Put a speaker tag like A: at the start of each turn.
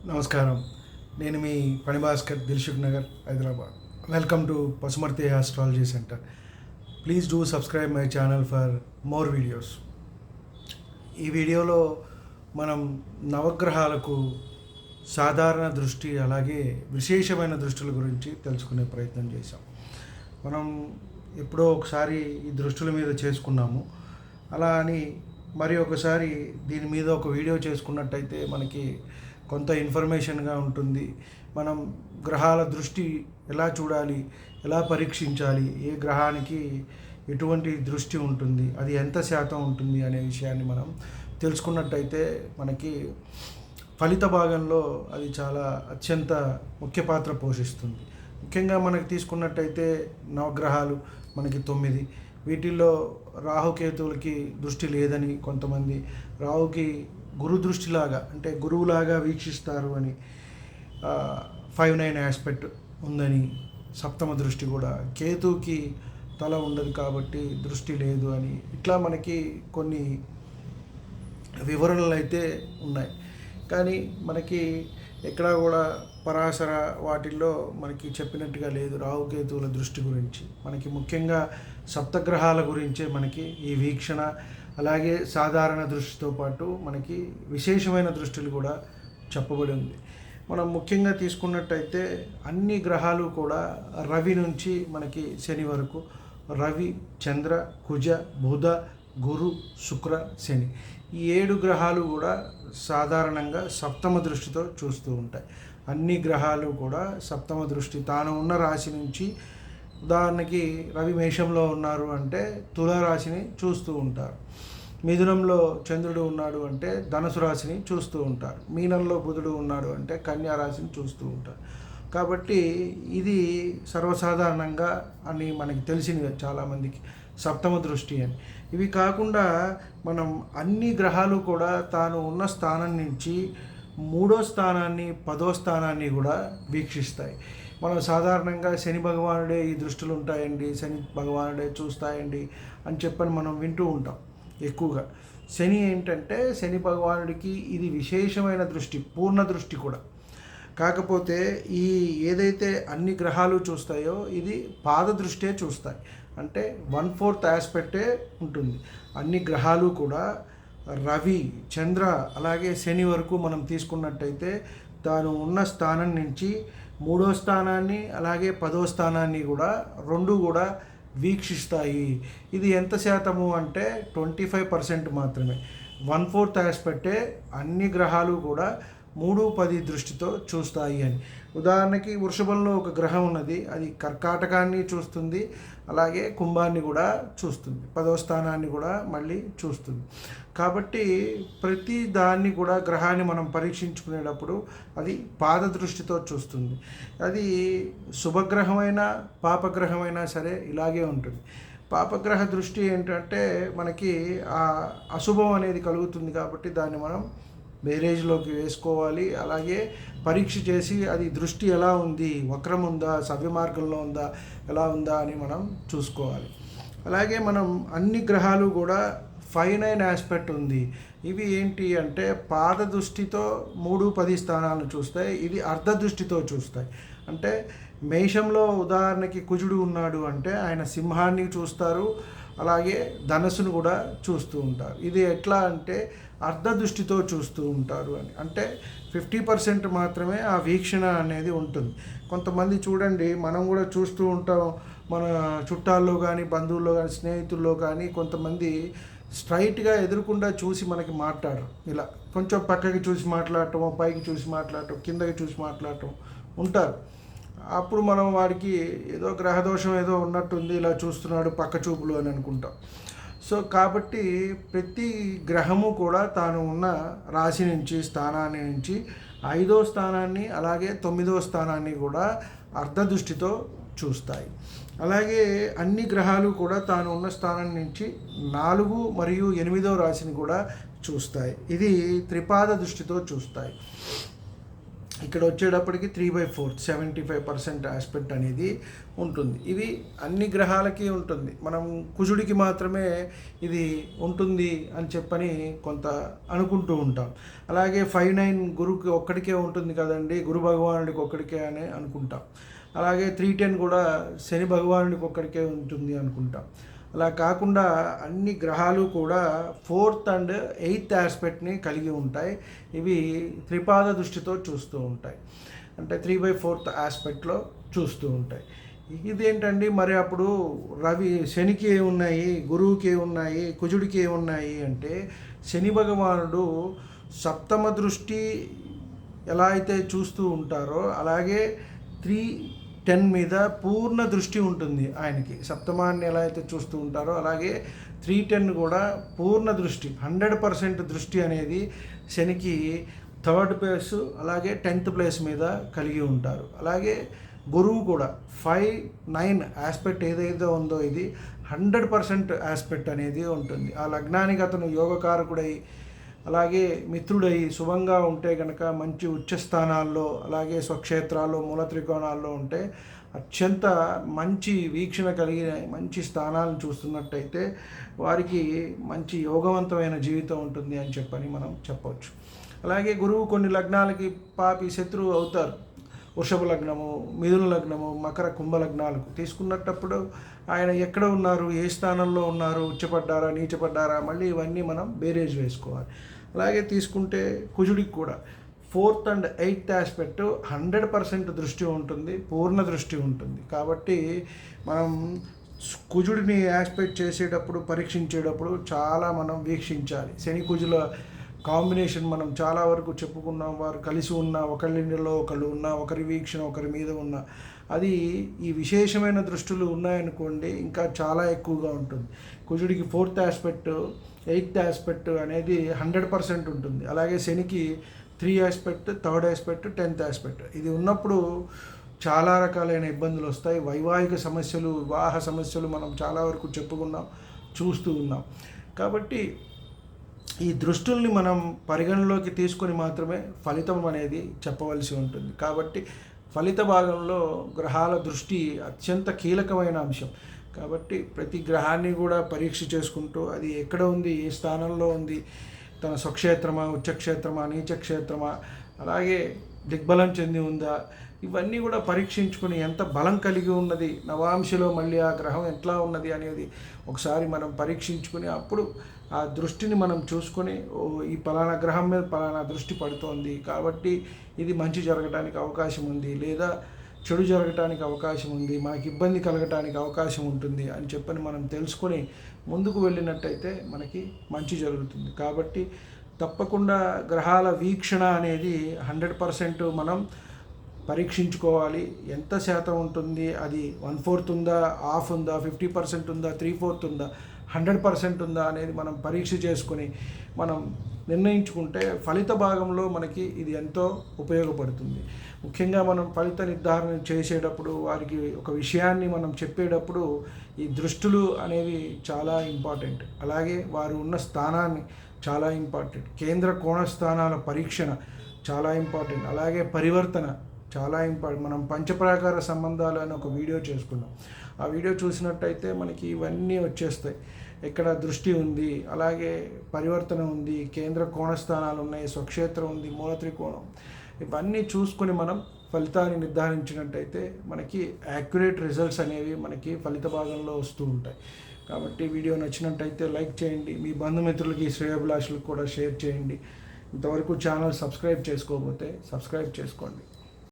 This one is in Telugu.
A: నమస్కారం. నేను మీ పని Bhaskar, Dilsukh Nagar, Hyderabad. Welcome to Pasumarthi astrology centre. Please do subscribe my channel for more videos. ఈ వీడియోలో మనం నవగ్రహాలకు సాధారణ దృష్టి అలాగే విశేషమైన దృష్టిల గురించి తెలుసుకునే ప్రయత్నం చేశాం. మనం ఎప్పుడో ఒకసారి ఈ దృష్టిల మీద చేసుకున్నాము. అలా అని మరి ఒకసారి దీని మీద ఒక వీడియో చేసుకున్నట్టయితే మనకి కొంత ఇన్ఫర్మేషన్గా ఉంటుంది. మనం గ్రహాల దృష్టి ఎలా చూడాలి, ఎలా పరీక్షించాలి, ఏ గ్రహానికి ఎటువంటి దృష్టి ఉంటుంది, అది ఎంత శాతం ఉంటుంది అనే విషయాన్ని మనం తెలుసుకున్నట్టయితే మనకి ఫలిత భాగంలో అది చాలా అత్యంత ముఖ్య పాత్ర పోషిస్తుంది. ముఖ్యంగా మనకి తీసుకున్నట్టయితే నవగ్రహాలు మనకి 9. వీటిల్లో రాహుకేతువులకి దృష్టి లేదని కొంతమంది, రాహుకి గురు దృష్టిలాగా అంటే గురువులాగా వీక్షిస్తారు అని, 5-9 ఆస్పెక్ట్ ఉందని, సప్తమ దృష్టి కూడా, కేతువుకి తల ఉండదు కాబట్టి దృష్టి లేదు అని, ఇట్లా మనకి కొన్ని వివరణలు అయితే ఉన్నాయి. కానీ మనకి ఎక్కడా కూడా పరాశర వాటిల్లో మనకి చెప్పినట్టుగా లేదు రాహుకేతువుల దృష్టి గురించి. మనకి ముఖ్యంగా సప్తగ్రహాల గురించే మనకి ఈ వీక్షణ, అలాగే సాధారణ దృష్టితో పాటు మనకి విశేషమైన దృష్టిలు కూడా చెప్పబడి ఉంది. మనం ముఖ్యంగా తీసుకున్నట్టయితే అన్ని గ్రహాలు కూడా రవి నుంచి మనకి శని వరకు, రవి, చంద్ర, కుజ, బుధ, గురు, శుక్ర, శని, ఈ 7 గ్రహాలు కూడా సాధారణంగా సప్తమ దృష్టితో చూస్తూ ఉంటాయి. అన్ని గ్రహాలు కూడా సప్తమ దృష్టి తాను ఉన్న రాశి నుంచి, ఉదాహరణకి రవి మేషంలో ఉన్నారు అంటే తులారాశిని చూస్తూ ఉంటారు, మిథునంలో చంద్రుడు ఉన్నాడు అంటే ధనుసు రాశిని చూస్తూ ఉంటారు, మీనంలో బుధుడు ఉన్నాడు అంటే కన్యా రాశిని చూస్తూ ఉంటారు. కాబట్టి ఇది సర్వసాధారణంగా అని మనకి తెలిసింది చాలామందికి సప్తమ దృష్టి అని. ఇవి కాకుండా మనం అన్ని గ్రహాలు కూడా తాను ఉన్న స్థానం నుంచి 3వ స్థానాన్ని, 10వ స్థానాన్ని కూడా వీక్షిస్తాయి. మనం సాధారణంగా శని భగవానుడే ఈ దృష్టిలు ఉంటాయండి, శని భగవానుడే చూస్తాయండి అని చెప్పని మనం వింటూ ఉంటాం ఎక్కువగా. శని ఏంటంటే శని భగవానుడికి ఇది విశేషమైన దృష్టి, పూర్ణ దృష్టి కూడా. కాకపోతే ఈ ఏదైతే అన్ని గ్రహాలు చూస్తాయో ఇది పాద దృష్టే చూస్తాయి, అంటే 1/4 ఆస్పెక్టే ఉంటుంది. అన్ని గ్రహాలు కూడా రవి, చంద్ర, అలాగే శని వరకు మనం తీసుకున్నట్టయితే తాను ఉన్న స్థానం నుంచి 3వ స్థానాన్ని అలాగే 10వ స్థానాన్ని కూడా రెండు కూడా వీక్షిస్తాయి. ఇది ఎంత శాతము అంటే 25% మాత్రమే. 1/4 ఆస్పెక్టే అన్ని గ్రహాలు కూడా 3-10 దృష్టితో చూస్తాయి అని. ఉదాహరణకి వృషభంలో ఒక గ్రహం ఉన్నది, అది కర్కాటకాన్ని చూస్తుంది, అలాగే కుంభాన్ని కూడా చూస్తుంది, 10వ స్థానాన్ని కూడా మళ్ళీ చూస్తుంది. కాబట్టి ప్రతి దాన్ని కూడా గ్రహాన్ని మనం పరీక్షించుకునేటప్పుడు అది పాద దృష్టితో చూస్తుంది. అది శుభగ్రహమైనా పాపగ్రహమైనా సరే ఇలాగే ఉంటుంది. పాపగ్రహ దృష్టి ఏంటంటే మనకి ఆ అశుభం అనేది కలుగుతుంది కాబట్టి దాన్ని మనం బేరేజ్లోకి వేసుకోవాలి. అలాగే పరీక్ష చేసి అది దృష్టి ఎలా ఉంది, వక్రం ఉందా, సవ్య మార్గంలో ఉందా, ఎలా ఉందా అని మనం చూసుకోవాలి. అలాగే మనం అన్ని గ్రహాలు కూడా 5-9 ఆస్పెక్ట్ ఉంది. ఇవి ఏంటి అంటే పాద దృష్టితో 3-10 స్థానాలను చూస్తాయి, ఇది అర్ధ దృష్టితో చూస్తాయి. అంటే మేషంలో ఉదాహరణకి కుజుడు ఉన్నాడు అంటే ఆయన సింహాన్ని చూస్తారు, అలాగే ధనస్సును కూడా చూస్తూ ఉంటారు. ఇది ఎట్లా అంటే అర్ధ దృష్టితో చూస్తూ ఉంటారు అని. అంటే 50% మాత్రమే ఆ వీక్షణ అనేది ఉంటుంది. కొంతమంది చూడండి, మనం కూడా చూస్తూ ఉంటాం, మన చుట్టాల్లో కానీ, బంధువుల్లో కానీ, స్నేహితుల్లో కానీ కొంతమంది స్ట్రైట్గా ఎదురుకుండా చూసి మనకి మాట్లాడరు, ఇలా కొంచెం పక్కకి చూసి మాట్లాడటం, పైకి చూసి మాట్లాడటం, కిందకి చూసి మాట్లాడటం ఉంటారు. అప్పుడు మనం వాడికి ఏదో గ్రహదోషం ఏదో ఉన్నట్టుంది, ఇలా చూస్తున్నాడు పక్క చూపులు అని అనుకుంటాం. సో కాబట్టి ప్రతి గ్రహము కూడా తాను ఉన్న రాశి నుంచి, స్థానాన్ని నుంచి 5వ స్థానాన్ని అలాగే 9వ స్థానాన్ని కూడా అర్ధ దృష్టితో చూస్తాయి. అలాగే అన్ని గ్రహాలు కూడా తాను ఉన్న స్థానం నుంచి 4 మరియు 8వ రాశిని కూడా చూస్తాయి. ఇది త్రిపాద దృష్టితో చూస్తాయి. ఇక్కడ వచ్చేటప్పటికి 3/4 75% ఆస్పెక్ట్ అనేది ఉంటుంది. ఇది అన్ని గ్రహాలకి ఉంటుంది. మనం కుజుడికి మాత్రమే ఇది ఉంటుంది అని చెప్పని కొంత అనుకుంటూ ఉంటాం. అలాగే 5/9 గురువుకి ఒక్కడికే ఉంటుంది కదండి, గురు భగవానుడికి ఒక్కడికే అని అనుకుంటాం. అలాగే 3/10 కూడా శని భగవానుడికి ఒక్కడికే ఉంటుంది అనుకుంటాం. అలా కాకుండా అన్ని గ్రహాలు కూడా 4th అండ్ 8th ఆస్పెక్ట్ని కలిగి ఉంటాయి. ఇవి త్రిపాద దృష్టితో చూస్తూ ఉంటాయి, అంటే 3/4 ఆస్పెక్ట్లో చూస్తూ ఉంటాయి. ఇదేంటండి మరి అప్పుడు శనికి ఏమున్నాయి, గురువుకి ఏమున్నాయి, కుజుడికి ఏమున్నాయి అంటే, శని భగవానుడు సప్తమ దృష్టి ఎలా అయితే చూస్తూ ఉంటారో అలాగే 3/10 మీద పూర్ణ దృష్టి ఉంటుంది ఆయనకి. సప్తమాన్ని ఎలా అయితే చూస్తూ ఉంటారో అలాగే 3/10 కూడా పూర్ణ దృష్టి 100% దృష్టి అనేది శనికి 3rd ప్లేస్ అలాగే 10th ప్లేస్ మీద కలిగి ఉంటారు. అలాగే గురువు కూడా 5/9 ఆస్పెక్ట్ ఏదైతే ఉందో ఇది 100% ఆస్పెక్ట్ అనేది ఉంటుంది. ఆ లగ్నానికి అతను యోగకారకుడై అలాగే మిత్రుడై శుభంగా ఉంటే కనుక మంచి ఉచ్చ స్థానాల్లో అలాగే స్వక్షేత్రాల్లో మూల త్రికోణాల్లో ఉంటే అత్యంత మంచి వీక్షణ కలిగిన మంచి స్థానాలను చూస్తున్నట్టయితే వారికి మంచి యోగవంతమైన జీవితం ఉంటుంది అని చెప్పని మనం చెప్పవచ్చు. అలాగే గురువు కొన్ని లగ్నాలకి పాపి శత్రువు అవుతారు. వృషభ లగ్నము, మిథున లగ్నము, మకర కుంభ లగ్నాలకు తీసుకున్నప్పుడు ఆయన ఎక్కడ ఉన్నారు, ఏ స్థానంలో ఉన్నారు, ఉచ్చపడ్డారా నీచపడ్డారా, మళ్ళీ ఇవన్నీ మనం బేరేజ్ వేసుకోవాలి. అలాగే తీసుకుంటే కుజుడికి కూడా 4th అండ్ 8th ఆస్పెక్ట్ 100% దృష్టి ఉంటుంది, పూర్ణ దృష్టి ఉంటుంది. కాబట్టి మనం కుజుడిని ఆస్పెక్ట్ చేసేటప్పుడు పరీక్షించేటప్పుడు చాలా మనం వీక్షించాలి. శని కుజుల కాంబినేషన్ మనం చాలా వరకు చెప్పుకున్నాం. వారు కలిసి ఉన్న, ఒకళ్ళింటిలో ఒకళ్ళు ఉన్న, ఒకరి వీక్షణ ఒకరి మీద ఉన్న, అది ఈ విశేషమైన దృష్టులు ఉన్నాయనుకోండి ఇంకా చాలా ఎక్కువగా ఉంటుంది. కుజుడికి 4th ఆస్పెక్ట్ 8th ఆస్పెక్ట్ అనేది 100% ఉంటుంది. అలాగే శనికి 3 aspect 3rd aspect 10th aspect ఇది ఉన్నప్పుడు చాలా రకాలైన ఇబ్బందులు వస్తాయి. వైవాహిక సమస్యలు, వివాహ సమస్యలు మనం చాలా వరకు చెప్పుకున్నాం, చూస్తూ ఉన్నాం. కాబట్టి ఈ దృష్టుల్ని మనం పరిగణలోకి తీసుకొని మాత్రమే ఫలితం అనేది చెప్పవలసి ఉంటుంది. కాబట్టి ఫలిత భాగంలో గ్రహాల దృష్టి అత్యంత కీలకమైన అంశం. కాబట్టి ప్రతి గ్రహాన్ని కూడా పరీక్ష చేసుకుంటూ అది ఎక్కడ ఉంది, ఏ స్థానంలో ఉంది, తన స్వక్షేత్రమా, ఉచ్చక్షేత్రమా, నీచక్షేత్రమా, అలాగే దిగ్బలం చెంది ఉందా, ఇవన్నీ కూడా పరీక్షించుకుని ఎంత బలం కలిగి ఉన్నది, నవాంశలో మళ్ళీ ఆ గ్రహం ఎట్లా ఉన్నది అనేది ఒకసారి మనం పరీక్షించుకుని అప్పుడు ఆ దృష్టిని మనం చూసుకొని ఈ పలానా గ్రహం మీద పలానా దృష్టి పడుతోంది కాబట్టి ఇది మంచి జరగడానికి అవకాశం ఉంది, లేదా చెడు జరగటానికి అవకాశం ఉంది, మాకు ఇబ్బంది కలగటానికి అవకాశం ఉంటుంది అని చెప్పని మనం తెలుసుకొని ముందుకు వెళ్ళినట్టయితే మనకి మంచి జరుగుతుంది. కాబట్టి తప్పకుండా గ్రహాల వీక్షణ అనేది 100% మనం పరీక్షించుకోవాలి. ఎంత శాతం ఉంటుంది, అది 1/4 ఉందా, హాఫ్ ఉందా, 50% ఉందా, 3/4 ఉందా, 100% ఉందా అనేది మనం పరీక్ష చేసుకొని మనం నిర్ణయించుకుంటే ఫలిత భాగంలో మనకి ఇది ఎంతో ఉపయోగపడుతుంది. ముఖ్యంగా మనం ఫలిత నిర్ధారణ చేసేటప్పుడు వారికి ఒక విషయాన్ని మనం చెప్పేటప్పుడు ఈ దృష్టులు అనేవి చాలా ఇంపార్టెంట్. అలాగే వారు ఉన్న స్థానాన్ని చాలా ఇంపార్టెంట్. కేంద్ర కోణ స్థానాల పరీక్షణ చాలా ఇంపార్టెంట్. అలాగే పరివర్తన చాలా ఇంపార్టెంట్. మనం పంచప్రాకార సంబంధాలు అని ఒక వీడియో చేసుకున్నాం. ఆ వీడియో చూసినట్టయితే మనకి ఇవన్నీ వచ్చేస్తాయి. ఎక్కడ దృష్టి ఉంది, అలాగే పరివర్తన ఉంది, కేంద్ర కోణస్థానాలు ఉన్నాయి, స్వక్షేత్రం ఉంది, మూల త్రికోణం, ఇవన్నీ చూసుకొని మనం ఫలితాన్ని నిర్ధారించినట్టయితే మనకి యాక్యురేట్ రిజల్ట్స్ అనేవి మనకి ఫలిత భాగంలో వస్తూ ఉంటాయి. కాబట్టి వీడియో నచ్చినట్టయితే లైక్ చేయండి, మీ బంధుమిత్రులకి శ్రేయోభిలాషులకు కూడా షేర్ చేయండి. ఇంతవరకు ఛానల్ సబ్స్క్రైబ్ చేసుకోకపోతే సబ్స్క్రైబ్ చేసుకోండి.